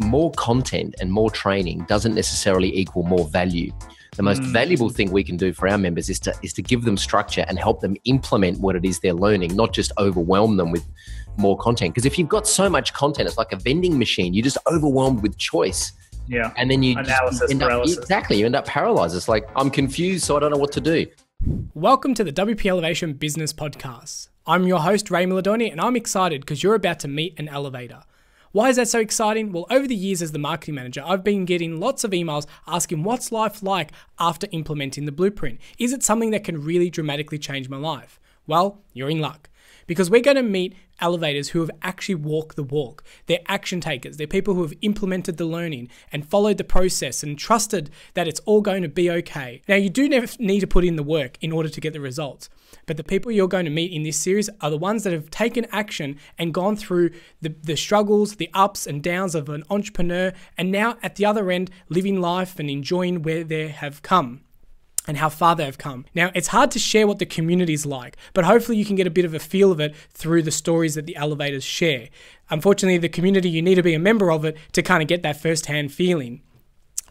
more content and more training doesn't necessarily equal more value. The most valuable thing we can do for our members is to give them structure and help them implement what it is they're learning, not just overwhelm them with more content. Because if you've got so much content, it's like a vending machine. You're just overwhelmed with choice. Yeah. And then you paralysis. Exactly. You end up paralyzed. It's like, I'm confused, so I don't know what to do. Welcome to the WP Elevation Business Podcast. I'm your host, Ray Miladoni, and I'm excited because you're about to meet an elevator. Why is that so exciting? Well, over the years as the marketing manager, I've been getting lots of emails asking what's life like after implementing the blueprint. Is it something that can really dramatically change my life? Well, you're in luck. Because we're going to meet elevators who have actually walked the walk. They're action takers. They're people who have implemented the learning and followed the process and trusted that it's all going to be okay. Now, you do need to put in the work in order to get the results. But the people you're going to meet in this series are the ones that have taken action and gone through the struggles, the ups and downs of an entrepreneur, and now at the other end, living life and enjoying where they have come and how far they've come. Now, it's hard to share what the community's like, but hopefully you can get a bit of a feel of it through the stories that the elevators share. Unfortunately, the community, you need to be a member of it to kind of get that first-hand feeling.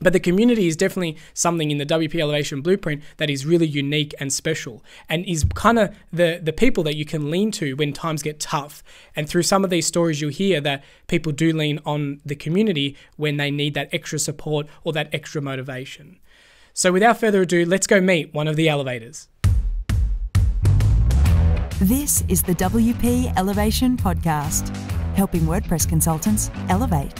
But the community is definitely something in the WP Elevation Blueprint that is really unique and special, and is kind of the people that you can lean to when times get tough. And through some of these stories, you'll hear that people do lean on the community when they need that extra support or that extra motivation. So without further ado, let's go meet one of the elevators. This is the WP Elevation Podcast, helping WordPress consultants elevate.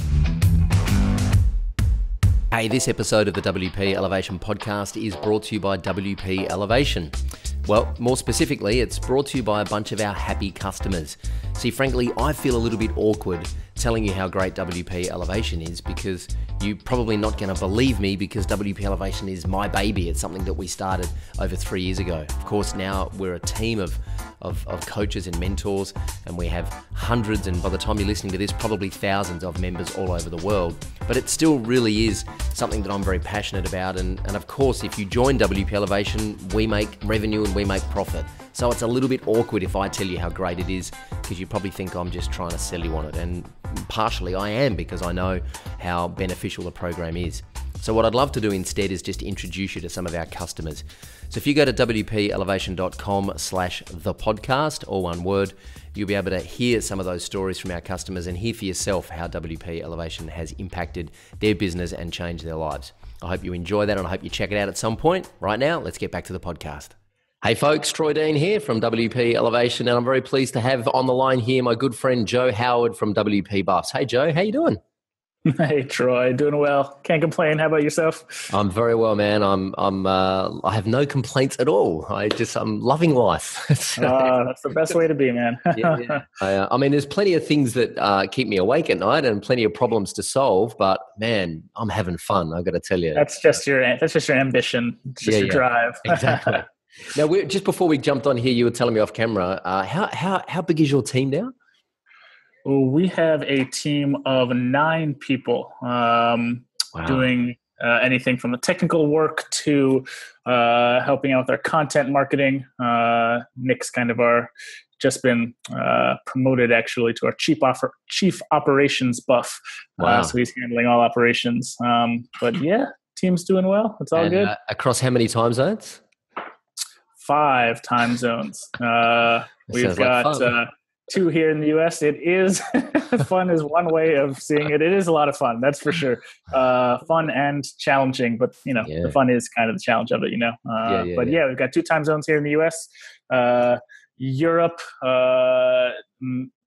Hey, this episode of the WP Elevation Podcast is brought to you by WP Elevation. Well, more specifically, it's brought to you by a bunch of our happy customers. See, frankly, I feel a little bit awkward telling you how great WP Elevation is because you're probably not going to believe me because WP Elevation is my baby. It's something that we started over 3 years ago. Of course, now we're a team of coaches and mentors, and we have hundreds, and by the time you're listening to this, probably thousands of members all over the world. But it still really is something that I'm very passionate about. And of course, if you join WP Elevation, we make revenue and we make profit. So it's a little bit awkward if I tell you how great it is, because you probably think I'm just trying to sell you on it. And partially I am, because I know how beneficial the program is. So what I'd love to do instead is just introduce you to some of our customers. So if you go to wpelevation.com/thepodcast, all one word, you'll be able to hear some of those stories from our customers and hear for yourself how WP Elevation has impacted their business and changed their lives. I hope you enjoy that, and I hope you check it out at some point. Right now, let's get back to the podcast. Hey folks, Troy Dean here from WP Elevation, and I'm very pleased to have on the line here my good friend Joe Howard from WP Buffs. Hey Joe, how you doing? Hey Troy, doing well. Can't complain. How about yourself? I'm very well, man. I have no complaints at all. I'm loving life. That's the best way to be, man. Yeah. I mean, there's plenty of things that keep me awake at night, and plenty of problems to solve. But man, I'm having fun. I've got to tell you. That's just your ambition. It's just your drive. Exactly. Now, just before we jumped on here, you were telling me off camera. How big is your team now? Well, we have a team of 9 people doing anything from the technical work to helping out with our content marketing. Nick's kind of just been promoted actually to our chief operations buff. Wow. So he's handling all operations. But yeah, team's doing well. It's all good. Across how many time zones? 5 time zones. We've got 2 here in the US. It is fun is one way of seeing it. It is a lot of fun, that's for sure. Fun and challenging, but the fun is kind of the challenge of it, But we've got 2 time zones here in the US, Europe,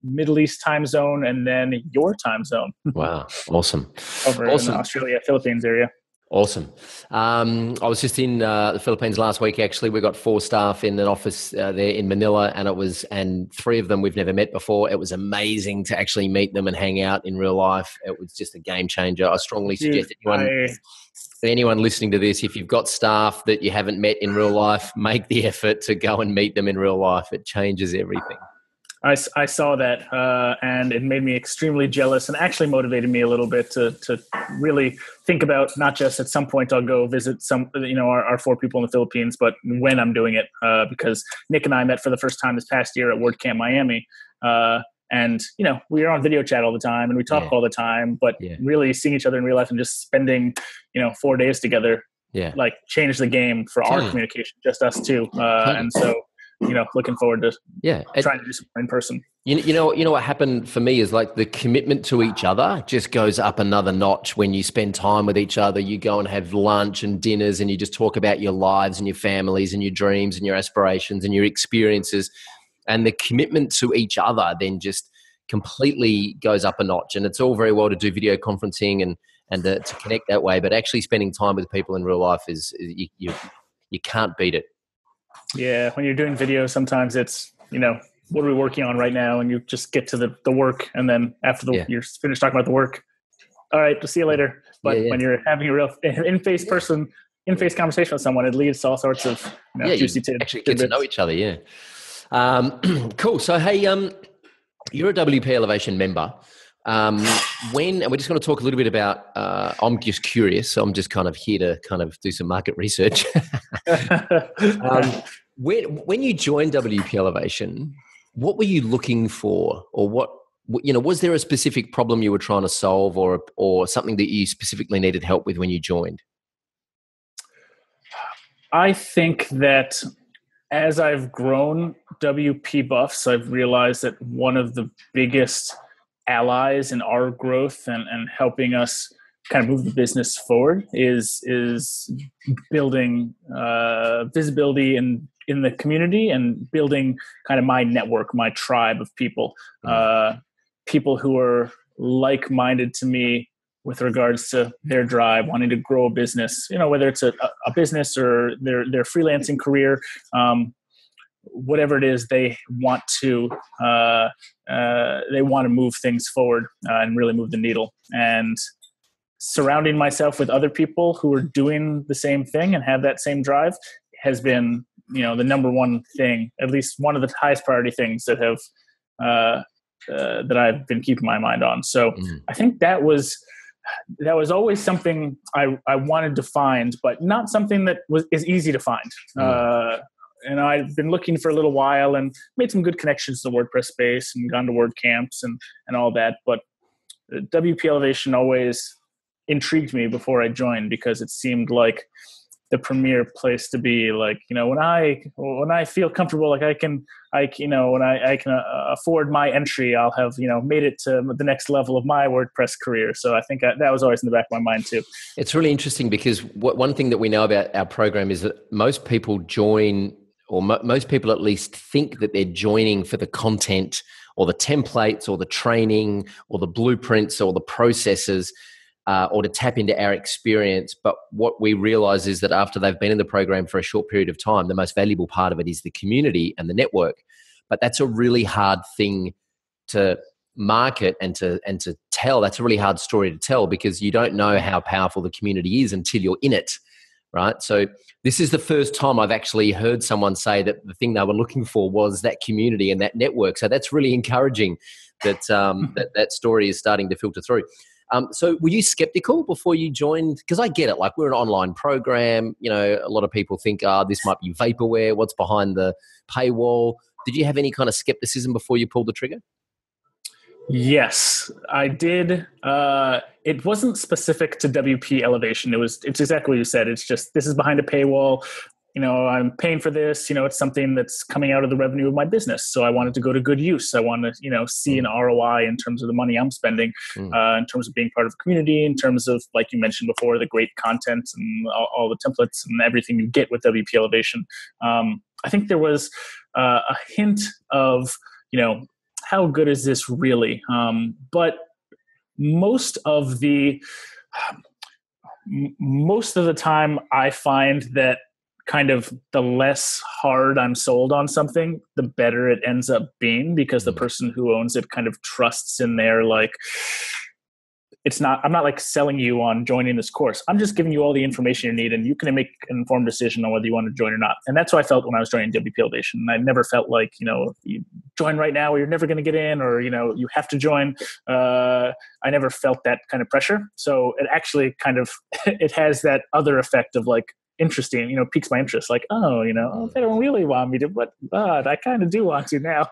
Middle East time zone, and then your time zone. Wow, awesome. Over in the Australia, Philippines area. Awesome. I was just in the Philippines last week. Actually, we got 4 staff in an office there in Manila, and 3 of them we've never met before. It was amazing to actually meet them and hang out in real life. It was just a game changer. I strongly suggest anyone listening to this, if you've got staff that you haven't met in real life, make the effort to go and meet them in real life. It changes everything. I saw that and it made me extremely jealous and actually motivated me a little bit to really think about not just at some point I'll go visit some, our 4 people in the Philippines, but when I'm doing it because Nick and I met for the first time this past year at WordCamp Miami. And, we are on video chat all the time and we talk all the time, but really seeing each other in real life and just spending, 4 days together, like changed the game for our communication, just us two. And so, looking forward to trying to do some more in person. You know what happened for me is like the commitment to each other just goes up another notch when you spend time with each other. You go and have lunch and dinners and you just talk about your lives and your families and your dreams and your aspirations and your experiences. And the commitment to each other then just completely goes up a notch. And it's all very well to do video conferencing and to connect that way, but actually spending time with people in real life is you can't beat it. Yeah, when you're doing video, sometimes it's, what are we working on right now? And you just get to the work, and then after you're finished talking about the work, all right, we'll see you later. But when you're having a real in-face conversation with someone, it leads to all sorts of juicy tidbits. Actually get to know each other, cool. So, hey, you're a WP Elevation member. And we're just going to talk a little bit about, I'm just curious, so I'm just kind of here to kind of do some market research. When you joined WP Elevation, what were you looking for, or what was there a specific problem you were trying to solve, or something that you specifically needed help with when you joined? I think that as I've grown WP Buffs, I've realized that one of the biggest allies in our growth and helping us kind of move the business forward is building visibility in the community and building kind of my network, my tribe of people, people who are like-minded to me with regards to their drive, wanting to grow a business, whether it's a business or their freelancing career, whatever it is, they want to move things forward and really move the needle. And surrounding myself with other people who are doing the same thing and have that same drive has been, the number one thing, at least one of the highest priority things that have that I've been keeping my mind on. So I think that was always something I wanted to find, but not something that is easy to find. And I've been looking for a little while and made some good connections to the WordPress space and gone to WordCamps and all that. But WP Elevation always intrigued me before I joined, because it seemed like the premier place to be. Like, when I feel comfortable, like when I can afford my entry, I'll have, made it to the next level of my WordPress career. So I think that was always in the back of my mind too. It's really interesting because one thing that we know about our program is that most people join, or most people at least think that they're joining for the content or the templates or the training or the blueprints or the processes, or to tap into our experience. But what we realize is that after they've been in the program for a short period of time, the most valuable part of it is the community and the network. But that's a really hard thing to market and to tell. That's a really hard story to tell, because you don't know how powerful the community is until you're in it, right? So this is the first time I've actually heard someone say that the thing they were looking for was that community and that network. So that's really encouraging that that story is starting to filter through. So were you skeptical before you joined? Because I get it. Like, we're an online program. A lot of people think, this might be vaporware. What's behind the paywall? Did you have any kind of skepticism before you pulled the trigger? Yes, I did. It wasn't specific to WP Elevation. It's exactly what you said. It's just, this is behind a paywall. I'm paying for this. It's something that's coming out of the revenue of my business. So I wanted to go to good use. I want to, see an ROI in terms of the money I'm spending, in terms of being part of the community, in terms of, like you mentioned before, the great content and all the templates and everything you get with WP Elevation. I think there was a hint of, how good is this really? But most of the time I find that kind of the less hard I'm sold on something, the better it ends up being, because the person who owns it kind of trusts in their, like, I'm not like selling you on joining this course. I'm just giving you all the information you need, and you can make an informed decision on whether you want to join or not. And that's what I felt when I was joining WP Elevation. I never felt like, you join right now or you're never going to get in, or, you have to join. I never felt that kind of pressure. So it actually kind of, it has that other effect of, like, interesting, piques my interest. Like, they don't really want me to, but I kind of do want to now.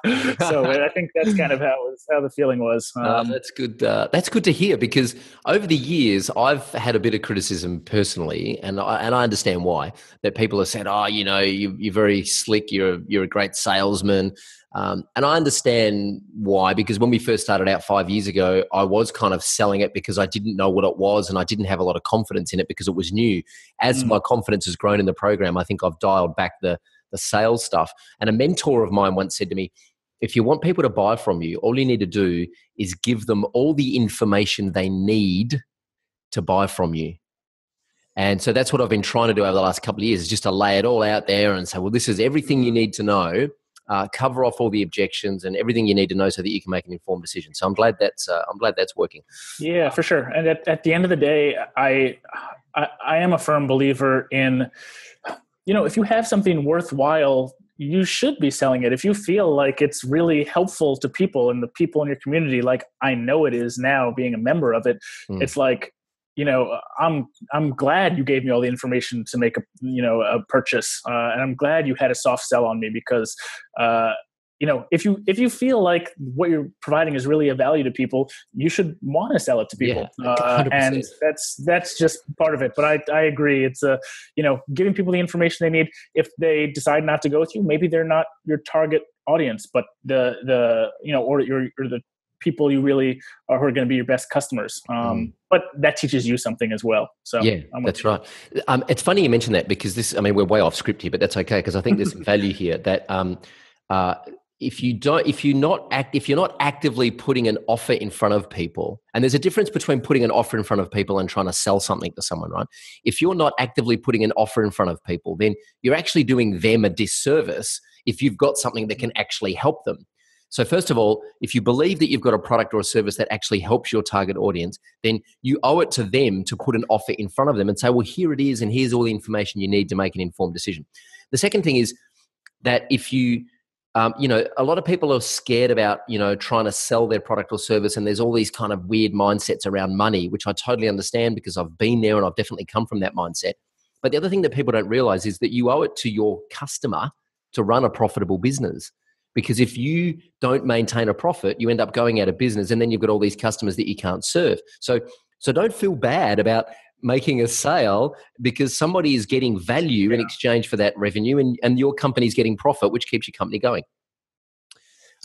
So I think that's kind of how the feeling was. That's good. That's good to hear, because over the years I've had a bit of criticism personally, and I understand why. That people have said, "Oh, you're very slick. You're a great salesman," and I understand why. Because when we first started out 5 years ago, I was kind of selling it because I didn't know what it was, and I didn't have a lot of confidence in it because it was new. As my confidence has grown in the program, I think I've dialed back the sales stuff. And a mentor of mine once said to me, if you want people to buy from you, all you need to do is give them all the information they need to buy from you. And so that's what I've been trying to do over the last couple of years, is just to lay it all out there and say, well, this is everything you need to know, cover off all the objections and everything you need to know so that you can make an informed decision. So I'm glad that's working. Yeah, for sure. And at the end of the day, I am a firm believer in, if you have something worthwhile, you should be selling it. If you feel like it's really helpful to people and the people in your community, like I know it is now being a member of it, it's like, I'm glad you gave me all the information to make a purchase. And I'm glad you had a soft sell on me, because, if you feel like what you're providing is really a value to people, you should want to sell it to people. Yeah, and that's just part of it. But I agree. It's giving people the information they need. If they decide not to go with you, maybe they're not your target audience, but or the people you really are who are going to be your best customers. But that teaches you something as well. So yeah, that's right. It's funny you mentioned that, because we're way off script here, but that's okay, because I think there's some value here that if you're not actively putting an offer in front of people, and there's a difference between putting an offer in front of people and trying to sell something to someone, right? If you're not actively putting an offer in front of people, then you're actually doing them a disservice if you've got something that can actually help them. So first of all, if you believe that you've got a product or a service that actually helps your target audience, then you owe it to them to put an offer in front of them and say, well, here it is, and here's all the information you need to make an informed decision. The second thing is that if you a lot of people are scared about, trying to sell their product or service, and there's all these kind of weird mindsets around money, which I totally understand because I've been there and I've definitely come from that mindset. But the other thing that people don't realize is that you owe it to your customer to run a profitable business. Because if you don't maintain a profit, you end up going out of business, and then you've got all these customers that you can't serve. So don't feel bad about making a sale, because somebody is getting value in exchange for that revenue, and your company's getting profit, which keeps your company going.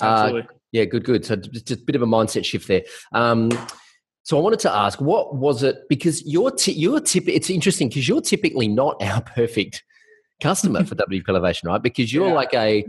Absolutely. Yeah, good. So just a bit of a mindset shift there. So I wanted to ask, what was it? Because it's interesting because you're typically not our perfect customer for WP Elevation, right? Because you're like a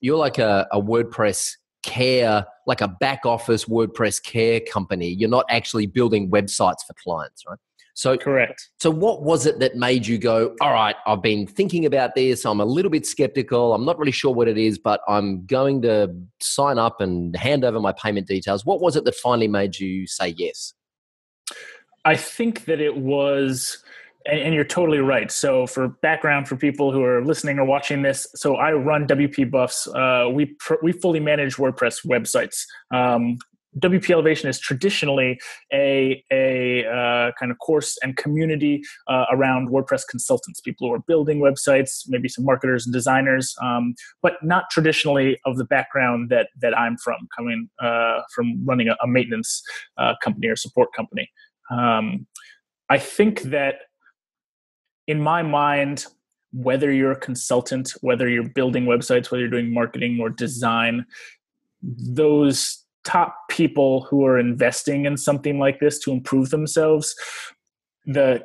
WordPress care, like a back office WordPress care company. You're not actually building websites for clients, right? So correct. So what was it that made you go, all right, I've been thinking about this. I'm a little bit skeptical. I'm not really sure what it is, but I'm going to sign up and hand over my payment details. What was it that finally made you say yes? I think that it was, and you're totally right. So for background for people who are listening or watching this, so I run WP Buffs. We fully manage WordPress websites. WP Elevation is traditionally a kind of course and community around WordPress consultants, people who are building websites, maybe some marketers and designers, but not traditionally of the background that I'm from, coming from running a maintenance company or support company. I think that in my mind, whether you're a consultant, whether you're building websites, whether you're doing marketing or design, those top people who are investing in something like this to improve themselves, the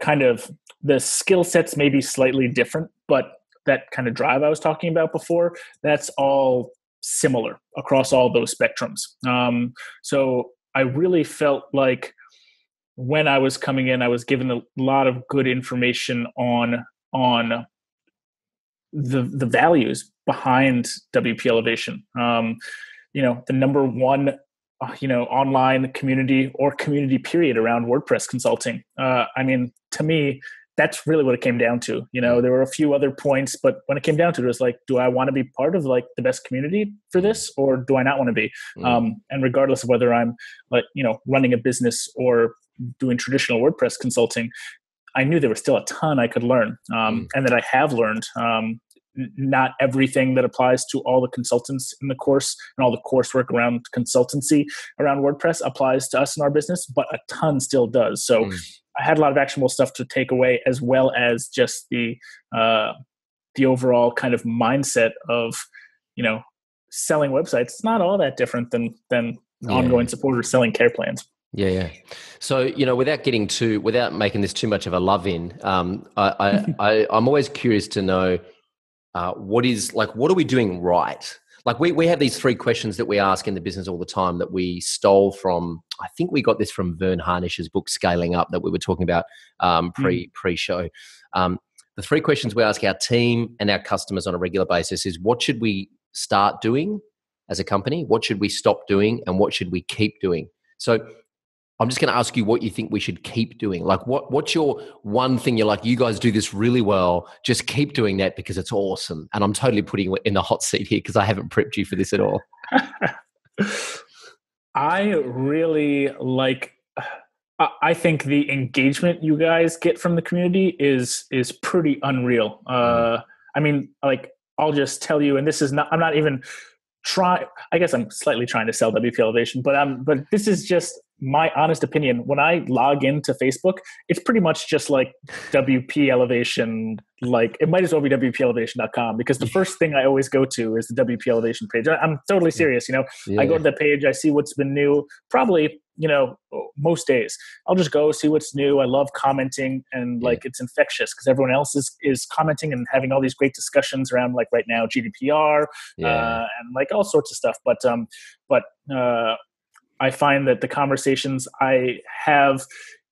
skill sets may be slightly different, but that kind of drive I was talking about before, that's all similar across all those spectrums. So I really felt like when I was coming in, I was given a lot of good information on the values behind WP Elevation. The number one online community or community period around WordPress consulting. To me, that's really what it came down to. There were a few other points, but when it came down to it, it was like, do I want to be part of like the best community for this, or do I not want to be? And regardless of whether I'm running a business or doing traditional WordPress consulting, I knew there was still a ton I could learn, and that I have learned. Not everything that applies to all the consultants in the course and all the coursework around consultancy around WordPress applies to us in our business, but a ton still does. So I had a lot of actionable stuff to take away, as well as just the overall kind of mindset of, selling websites. It's not all that different than ongoing support or selling care plans. Yeah. So, without making this too much of a love-in, I'm always curious to know what are we doing right? Like we have these 3 questions that we ask in the business all the time that we stole from, I think we got this from Vern Harnish's book, Scaling Up, that we were talking about pre-show. The 3 questions we ask our team and our customers on a regular basis is, what should we start doing as a company? What should we stop doing? And what should we keep doing? So I'm just going to ask you what you think we should keep doing. Like what's your one thing you're like, you guys do this really well, just keep doing that because it's awesome. And I'm totally putting you in the hot seat here because I haven't prepped you for this at all. I really I think the engagement you guys get from the community is pretty unreal. I mean, like, I'll just tell you, and this is not, I'm not even I guess I'm slightly trying to sell WP Elevation, but this is just my honest opinion. When I log into Facebook, it's pretty much just like WP Elevation. Like, it might as well be WPElevation.com, because the first thing I always go to is the WP Elevation page. I'm totally serious. I go to the page, I see what's been new, probably, most days. I'll just go see what's new. I love commenting, and it's infectious because everyone else is commenting and having all these great discussions around, like, right now, GDPR, and like all sorts of stuff. But I find that the conversations I have,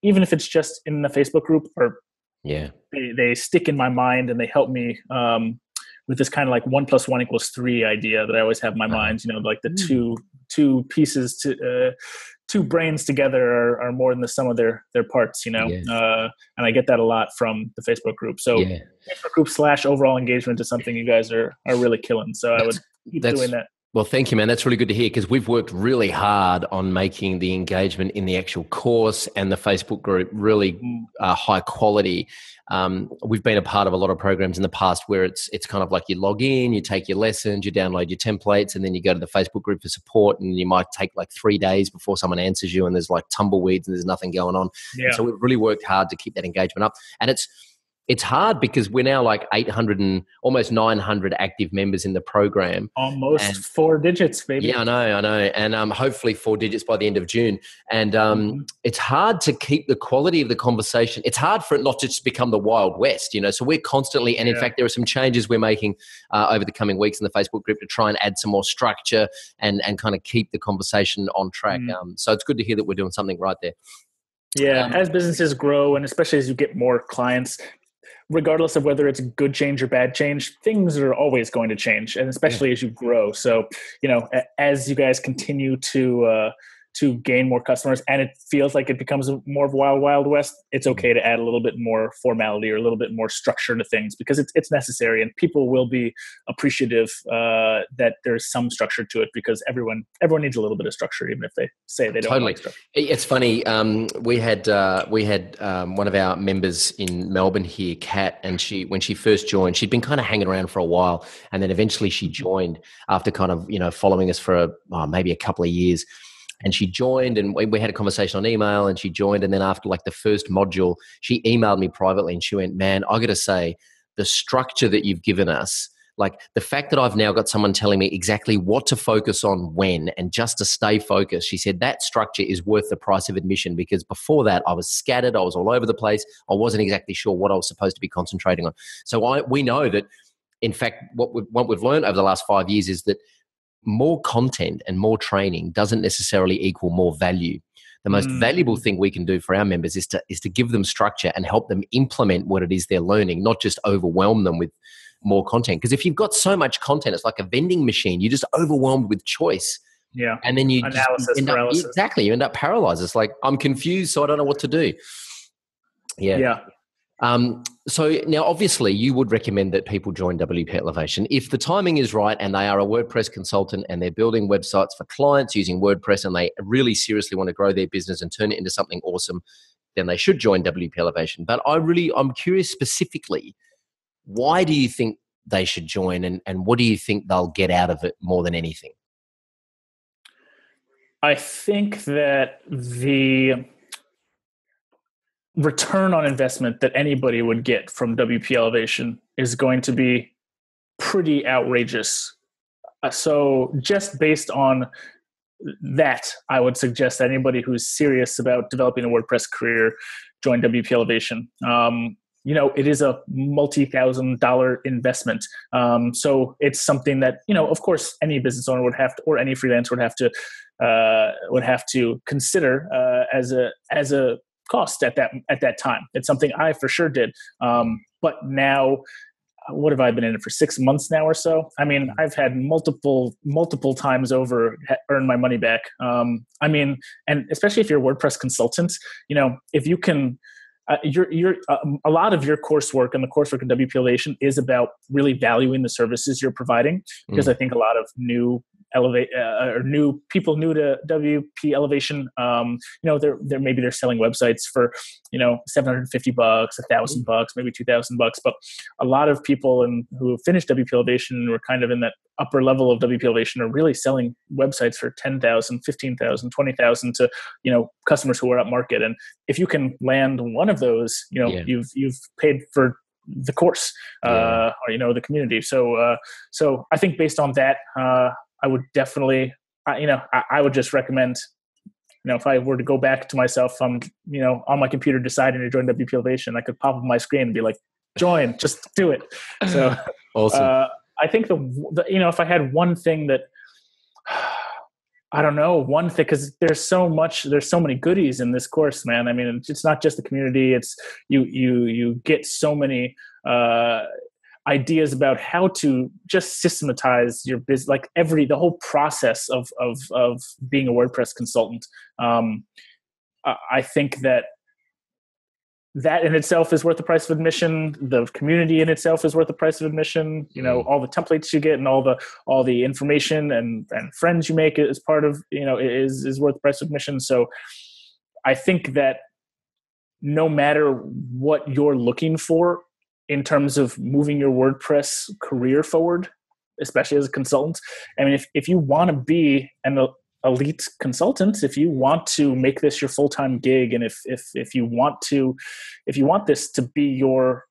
even if it's just in the Facebook group, they stick in my mind, and they help me with this kind of like 1 + 1 = 3 idea that I always have in my mind. Like the two pieces to 2 brains together are more than the sum of their parts. And I get that a lot from the Facebook group. So Facebook group / overall engagement is something you guys are really killing. So I would keep doing that. Well, thank you, man. That's really good to hear, because we've worked really hard on making the engagement in the actual course and the Facebook group really high quality. We've been a part of a lot of programs in the past where it's kind of like you log in, you take your lessons, you download your templates, and then you go to the Facebook group for support, and you might take like 3 days before someone answers you, and there's like tumbleweeds and there's nothing going on. Yeah. So we've really worked hard to keep that engagement up. And it's hard because we're now like 800 and almost 900 active members in the program. Almost 4 digits, baby. Yeah, I know. And hopefully 4 digits by the end of June. And it's hard to keep the quality of the conversation. It's hard for it not to just become the Wild West, So we're constantly, and in fact, there are some changes we're making over the coming weeks in the Facebook group to try and add some more structure and kind of keep the conversation on track. So it's good to hear that we're doing something right there. Yeah, as businesses grow, and especially as you get more clients, regardless of whether it's good change or bad change, things are always going to change, and especially as you grow. So, as you guys continue to gain more customers, and it feels like it becomes more of a wild west, it's okay to add a little bit more formality or a little bit more structure to things, because it's necessary, and people will be appreciative that there's some structure to it, because everyone needs a little bit of structure, even if they say they don't like structure. It's funny. We had one of our members in Melbourne here, Kat, and when she first joined, she'd been kind of hanging around for a while, and then eventually she joined after kind of following us for maybe a couple of years. And she joined, and we had a conversation on email, and she joined. And then after like the first module, she emailed me privately, and she went, "Man, I got to say, the structure that you've given us, like the fact that I've now got someone telling me exactly what to focus on when, and just to stay focused," she said, "that structure is worth the price of admission, because before that I was scattered. I was all over the place. I wasn't exactly sure what I was supposed to be concentrating on." So we know that, in fact, what we've learned over the last 5 years is that more content and more training doesn't necessarily equal more value. The most valuable thing we can do for our members is to give them structure and help them implement what it is they're learning, not just overwhelm them with more content. Because if you've got so much content, it's like a vending machine. You're just overwhelmed with choice. Yeah. And then you paralysis. Exactly. You end up paralyzed. It's like, I'm confused, so I don't know what to do. Yeah. So now, obviously, you would recommend that people join WP Elevation if the timing is right and they are a WordPress consultant and they're building websites for clients using WordPress, and they really seriously want to grow their business and turn it into something awesome. then they should join WP Elevation. But I'm curious specifically, why do you think they should join, and what do you think they'll get out of it more than anything? I think that the return on investment that anybody would get from WP Elevation is going to be pretty outrageous. So just based on that, I would suggest that anybody who's serious about developing a WordPress career join WP Elevation. It is a multi-$1,000 investment. So it's something that, of course, any business owner would have to, or any freelancer would have to consider as a cost at that time. It's something I for sure did. But now, what have I been in it for 6 months now or so? I mean, I've had multiple times over earn my money back. And especially if you're a WordPress consultant, if you can, a lot of your coursework and the coursework in WP Elevation is about really valuing the services you're providing, because I think a lot of new people new to WP Elevation, they're selling websites for, $750, $1,000, maybe $2,000. But a lot of people who have finished WP Elevation and were kind of in that upper level of WP Elevation are really selling websites for $10,000, $15,000, $20,000 to, customers who are up market. And if you can land one of those, you've paid for the course, or, the community. So I think based on that, I would definitely, I would just recommend, if I were to go back to myself, on my computer deciding to join WP Elevation, I could pop up my screen and be like, join, just do it. So awesome. I think if I had one thing that, I don't know, one thing, because there's so many goodies in this course, man. I mean, it's not just the community. It's you get so many ideas about how to just systematize your business, like the whole process of being a WordPress consultant. I think that in itself is worth the price of admission. The community in itself is worth the price of admission. All the templates you get and all the information and friends you make as part of, is worth the price of admission. So I think that no matter what you're looking for in terms of moving your WordPress career forward, especially as a consultant, I mean, if you want to be an elite consultant, if you want to make this your full-time gig, and if you want this to be your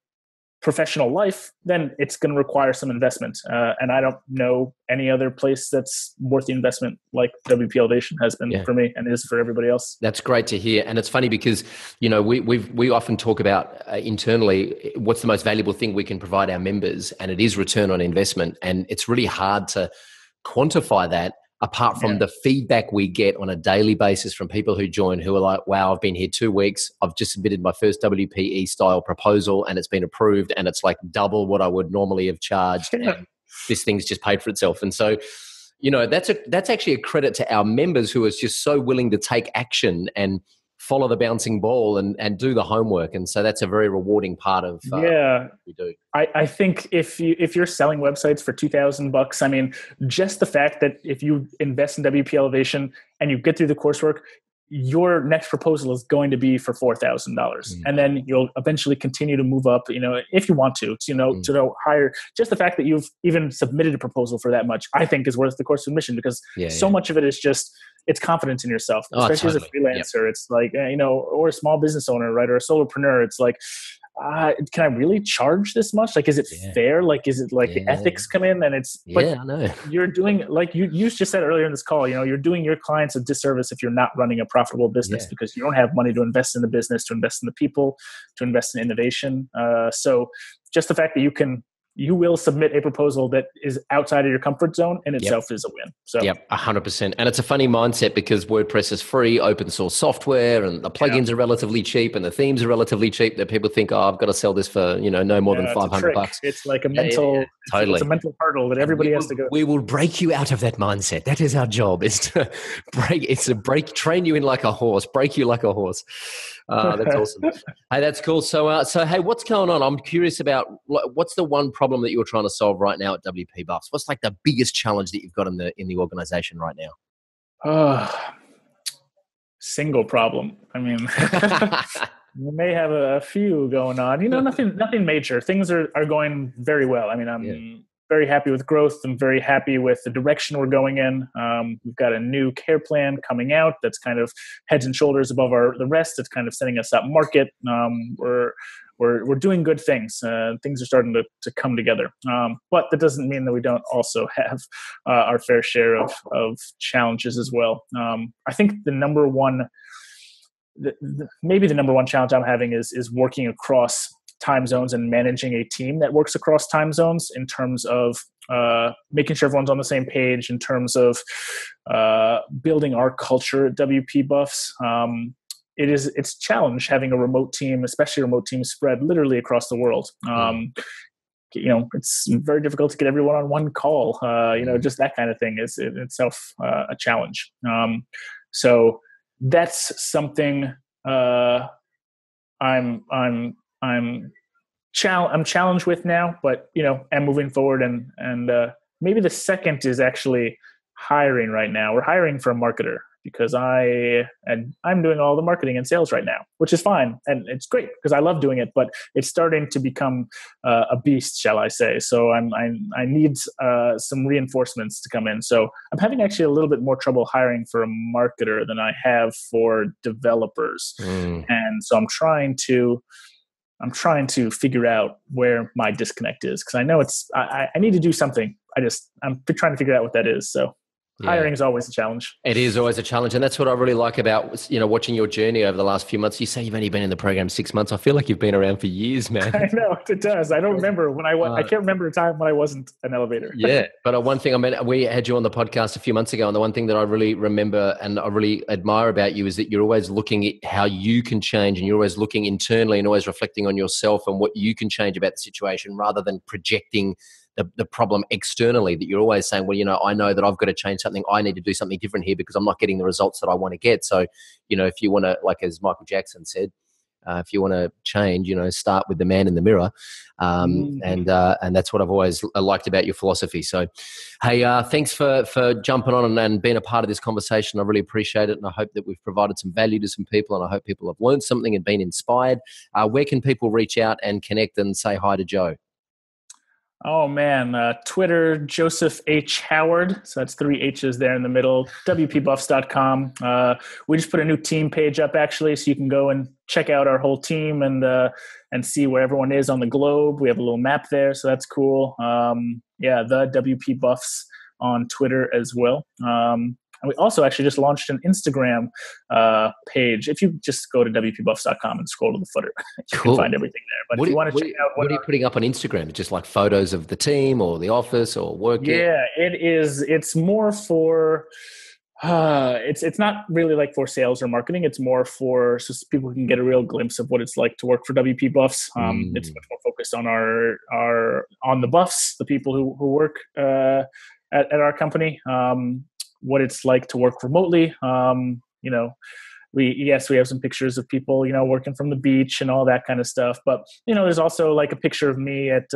professional life, then it's going to require some investment. And I don't know any other place that's worth the investment like WP Elevation has been for me and is for everybody else. That's great to hear. And it's funny because, we often talk about internally, what's the most valuable thing we can provide our members, and it is return on investment. And it's really hard to quantify that, apart from the feedback we get on a daily basis from people who join, who are like, wow, I've been here 2 weeks. I've just submitted my first WPE style proposal and it's been approved, and it's like double what I would normally have charged. And this thing's just paid for itself. And so, that's actually a credit to our members who are just so willing to take action and follow the bouncing ball and do the homework. And so that's a very rewarding part of what we do. I think if you're selling websites for $2,000, I mean, just the fact that if you invest in WP Elevation and you get through the coursework, your next proposal is going to be for $4,000. And then you'll eventually continue to move up, if you want to higher. Just the fact that you've even submitted a proposal for that much, I think is worth the course submission, because so much of it is just, it's confidence in yourself, especially as a freelancer. It's like, or a small business owner, right? Or a solopreneur. It's like, can I really charge this much? Like, is it fair? Like, is it like the ethics come in? And it's, I know. You're doing, like you just said earlier in this call, you're doing your clients a disservice if you're not running a profitable business, because you don't have money to invest in the business, to invest in the people, to invest in innovation. So just the fact that you will submit a proposal that is outside of your comfort zone in itself is a win. So 100%. And it's a funny mindset, because WordPress is free, open source software, and the plugins are relatively cheap and the themes are relatively cheap, that people think, I've got to sell this for, no more than $500. It's like a mental, totally. It's a mental hurdle that everybody has to go. We will break you out of that mindset. That is our job, is to train you in like a horse, break you like a horse. That's awesome. Hey, that's cool. So hey, what's going on? I'm curious about what's the one problem that you're trying to solve right now at WP Buffs? What's like the biggest challenge that you've got in the organization right now? single problem. I mean, we may have a few going on. Nothing major. Things are going very well. I mean, I'm very happy with growth. I'm very happy with the direction we're going in. We've got a new care plan coming out that's kind of heads and shoulders above the rest. It's kind of setting us up market. We're doing good things. Things are starting to come together. But that doesn't mean that we don't also have our fair share of challenges as well. I think the number one challenge I'm having is working across time zones and managing a team that works across time zones in terms of making sure everyone's on the same page, in terms of building our culture at WP Buffs. It's a challenge having a remote team, especially a remote team spread literally across the world. It's very difficult to get everyone on one call. Just that kind of thing is in itself a challenge. So that's something I'm challenged with now, but I'm moving forward, and maybe the second is actually hiring right now. We're hiring for a marketer because I'm doing all the marketing and sales right now, which is fine. And it's great because I love doing it, but it's starting to become a beast, shall I say. So I need some reinforcements to come in. So I'm having actually a little bit more trouble hiring for a marketer than I have for developers. And so I'm trying to figure out where my disconnect is, because I know I need to do something. I'm trying to figure out what that is. So hiring is always a challenge. It is always a challenge. And that's what I really like about, watching your journey over the last few months. You say you've only been in the program 6 months. I feel like you've been around for years, man. I know, it does. I don't remember when I can't remember a time when I wasn't an elevator. Yeah. But one thing, we had you on the podcast a few months ago, and the one thing that I really remember and I really admire about you is that you're always looking at how you can change, and you're always looking internally and always reflecting on yourself and what you can change about the situation, rather than projecting the problem externally. That you're always saying, well, I know that I've got to change something. I need to do something different here because I'm not getting the results that I want to get. So, if you want to, like as Michael Jackson said, if you want to change, start with the man in the mirror. And that's what I've always liked about your philosophy. So, hey, thanks for jumping on and being a part of this conversation. I really appreciate it. And I hope that we've provided some value to some people, and I hope people have learned something and been inspired. Where can people reach out and connect and say hi to Joe? Oh, man. Twitter, Joseph H. Howard. So that's 3 H's there in the middle. WPBuffs.com. We just put a new team page up, actually, so you can go and check out our whole team and see where everyone is on the globe. We have a little map there, so that's cool. The WP Buffs on Twitter as well. And we also actually just launched an Instagram page. If you just go to WPBuffs.com and scroll to the footer, you can find everything there. But if you want to check out what are you putting up on Instagram? Just like photos of the team or the office or work? Yeah, it is. It's more for it's not really like for sales or marketing. It's more for so people can get a real glimpse of what it's like to work for WP Buffs. It's much more focused on on the buffs, the people who work at our company. What it's like to work remotely. We have some pictures of people, working from the beach and all that kind of stuff. But, there's also like a picture of me at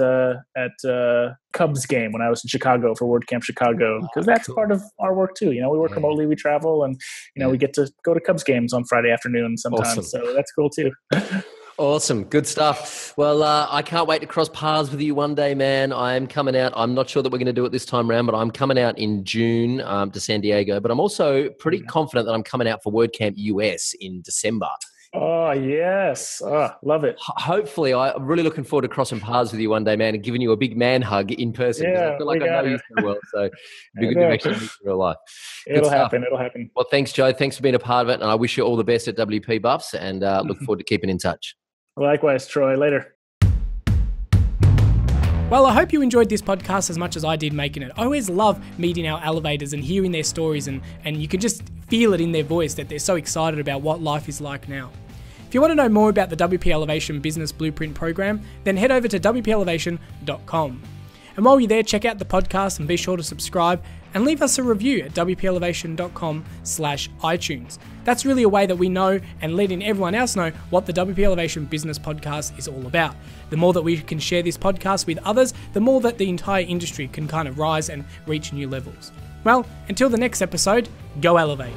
Cubs game when I was in Chicago for WordCamp Chicago, because that's part of our work too. We work remotely, we travel, and, we get to go to Cubs games on Friday afternoon sometimes. Awesome. So that's cool too. Awesome. Good stuff. Well, I can't wait to cross paths with you one day, man. I am coming out. I'm not sure that we're going to do it this time around, but I'm coming out in June to San Diego. But I'm also pretty confident that I'm coming out for WordCamp US in December. Oh, yes. Oh, love it. Hopefully, I'm really looking forward to crossing paths with you one day, man, and giving you a big man hug in person. Yeah, I feel like I know you so well, so it'd be good to actually meet in real life. It'll happen. Well, thanks, Joe. Thanks for being a part of it, and I wish you all the best at WP Buffs, and look forward to keeping in touch. Likewise, Troy. Later. Well, I hope you enjoyed this podcast as much as I did making it. I always love meeting our elevators and hearing their stories, and you can just feel it in their voice that they're so excited about what life is like now. If you want to know more about the WP Elevation Business Blueprint Program, then head over to WPElevation.com. And while you're there, check out the podcast and be sure to subscribe and leave us a review at WPElevation.com/iTunes. That's really a way that we know and letting everyone else know what the WP Elevation Business Podcast is all about. The more that we can share this podcast with others, the more that the entire industry can kind of rise and reach new levels. Well, until the next episode, go elevate.